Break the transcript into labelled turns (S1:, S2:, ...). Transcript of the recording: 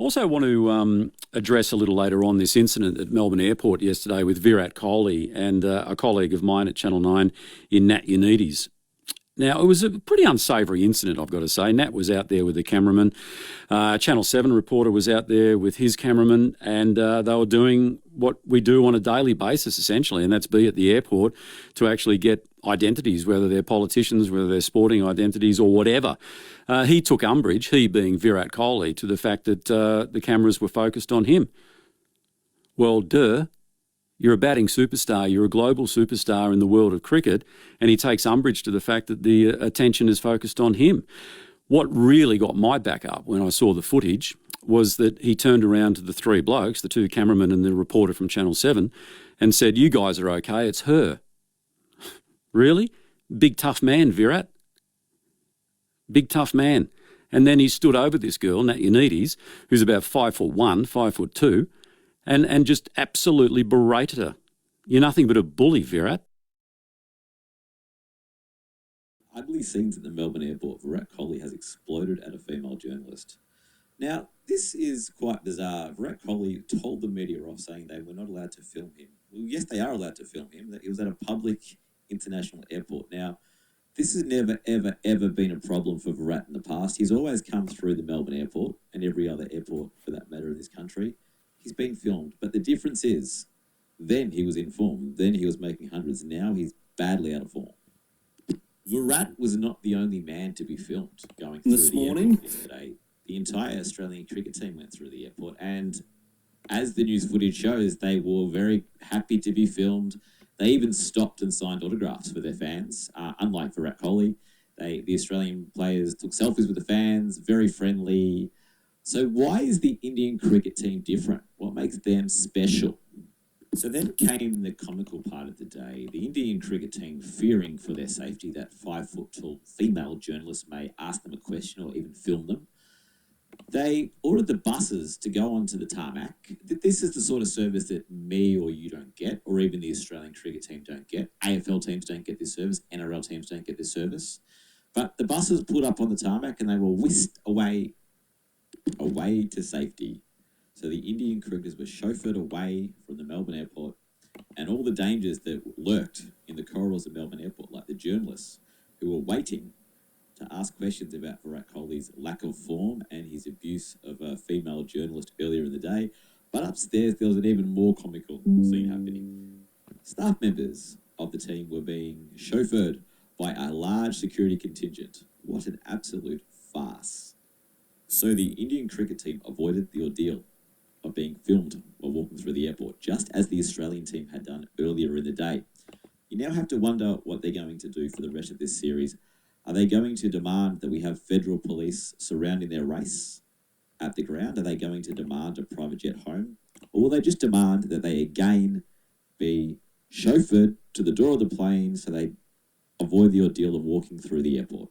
S1: Also want to address a little later on this incident at Melbourne Airport yesterday with Virat Kohli and a colleague of mine at Channel 9 in Nat Unides. Now, it was a pretty unsavoury incident, I've got to say. Nat was out there with the cameraman. Channel 7 reporter was out there with his cameraman, and they were doing what we do on a daily basis, essentially, and that's be at the airport to actually get identities, whether they're politicians, whether they're sporting identities or whatever. He took umbrage, he being Virat Kohli, to the fact that the cameras were focused on him. Well, duh. You're a batting superstar, you're a global superstar in the world of cricket, and he takes umbrage to the fact that the attention is focused on him. What really got my back up when I saw the footage was that he turned around to the three blokes, the two cameramen and the reporter from Channel 7, and said, "You guys are okay, it's her." Really? Big tough man, Virat. Big tough man. And then he stood over this girl, Nat Unides, who's about 5'1", 5'2", and just absolutely berated her. You're nothing but a bully, Virat.
S2: Ugly scenes at the Melbourne Airport. Virat Kohli has exploded at a female journalist. Now, this is quite bizarre. Virat Kohli told the media off saying they were not allowed to film him. Well, yes, they are allowed to film him. That he was at a public international airport. Now, this has never, ever, ever been a problem for Virat in the past. He's always come through the Melbourne Airport and every other airport, for that matter, in this country. He's been filmed. But the difference is, then he was in form. Then he was making hundreds. Now he's badly out of form. Virat was not the only man to be filmed going through the airport yesterday. The entire Australian cricket team went through the airport, and as the news footage shows, they were very happy to be filmed. They even stopped and signed autographs for their fans. Unlike Virat Kohli, the Australian players took selfies with the fans, very friendly. So why is the Indian cricket team different? What makes them special? So then came the comical part of the day. The Indian cricket team, fearing for their safety that 5-foot-tall female journalists may ask them a question or even film them, they ordered the buses to go onto the tarmac. This is the sort of service that me or you don't get, or even the Australian cricket team don't get. AFL teams don't get this service. NRL teams don't get this service. But the buses pulled up on the tarmac and they were whisked away to safety. So the Indian cricketers were chauffeured away from the Melbourne Airport and all the dangers that lurked in the corridors of Melbourne Airport, like the journalists who were waiting to ask questions about Virat Kohli's lack of form and his abuse of a female journalist earlier in the day. But upstairs, there was an even more comical scene happening. Staff members of the team were being chauffeured by a large security contingent. What an absolute farce. So the Indian cricket team avoided the ordeal of being filmed while walking through the airport, just as the Australian team had done earlier in the day. You now have to wonder what they're going to do for the rest of this series. Are they going to demand that we have federal police surrounding their race at the ground? Are they going to demand a private jet home? Or will they just demand that they again be chauffeured to the door of the plane so they avoid the ordeal of walking through the airport?